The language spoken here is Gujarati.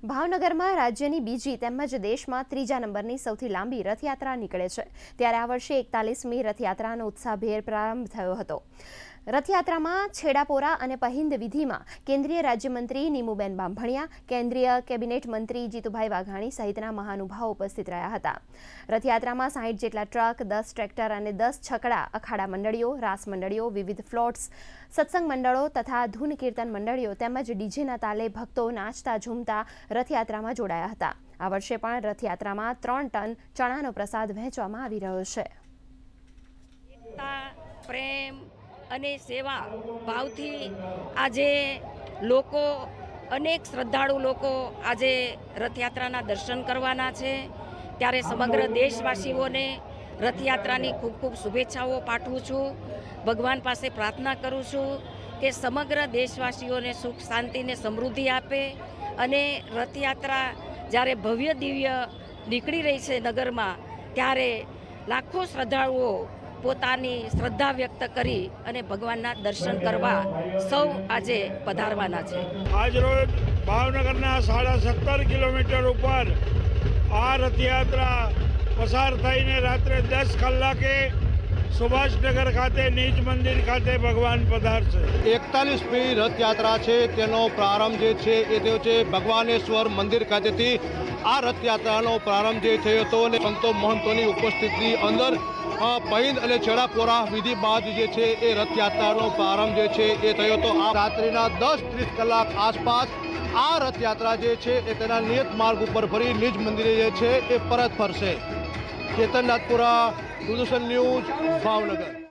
ભાવનગરમાં રાજ્યની બીજી તેમજ દેશમાં ત્રીજા નંબરની સૌથી લાંબી રથયાત્રા નીકળે છે ત્યારે આ વર્ષે 41મી રથયાત્રાનો ઉત્સાહભેર પ્રારંભ થયો હતો। રથયાત્રામાં છેડાપોરા અને પહિંદ વિધિમાં કેન્દ્રીય રાજ્યમંત્રી નીમુબેન બાંભણિયા, કેન્દ્રીય કેબિનેટ મંત્રી જીતુભાઈ વાઘાણી સહિતના મહાનુભાવો ઉપસ્થિત રહ્યા હતા। રથયાત્રામાં 60 જેટલા ટ્રક, 10 ટ્રેક્ટર અને 10 છકડા, અખાડા મંડળીઓ, રાસ મંડળીઓ, વિવિધ ફ્લોટ્સ, સત્સંગ મંડળો તથા ધૂન કીર્તન મંડળીઓ તેમજ ડીજેના તાલે ભક્તો નાચતા ઝૂમતા રથયાત્રામાં જોડાયા હતા। આ વર્ષે પણ રથયાત્રામાં 3 ટન ચણાનો પ્રસાદ વહેંચવામાં આવી રહ્યો છે। પ્રેમ અને સેવા ભાવથી આજે લોકો અનેક શ્રદ્ધાળુ લોકો આજે રથયાત્રાના દર્શન કરવાના છે ત્યારે સમગ્ર દેશવાસીઓને રથયાત્રાની ખૂબ ખૂબ શુભેચ્છાઓ પાઠવું છું। ભગવાન પાસે પ્રાર્થના કરું છું કે સમગ્ર દેશવાસીઓને સુખ, શાંતિ ને સમૃદ્ધિ આપે અને રથયાત્રા જ્યારે ભવ્ય દિવ્ય નીકળી રહી છે નગરમાં ત્યારે લાખો શ્રદ્ધાળુઓ પોતાની શ્રદ્ધા વ્યક્ત કરી અને ભગવાનના દર્શન કરવા સૌ આજે પધારવાના છે। આજ રોજ ભાવનગરના 17.5 કિલોમીટર ઉપર આ રથયાત્રા પસાર થઈને રાત્રે 10 કલાકે સુભાષનગર ખાતે નિજ મંદિર ખાતે ભગવાન પધારશે। 41મી રથયાત્રા છે તેનો પ્રારંભ જે છે એ થયો છે ભગવાનેશ્વર મંદિર ખાતેથી। આ રથયાત્રાનો પ્રારંભ જે થયો હતો અને સંતો મહંતોની ઉપસ્થિતિ અંદર પહિંદ અને છેડાપોરા વિધિ બાદ જે છે એ રથયાત્રાનો પ્રારંભ જે છે એ થયો હતો। આ રાત્રિના 10-30 કલાક આસપાસ આ રથયાત્રા જે છે એ તેના નિયત માર્ગ ઉપર ફરી નિજ મંદિરે જે છે એ પરત ફરશે। ચેતન નાથપુરા, દૂરદર્શન ન્યૂઝ, ભાવનગર।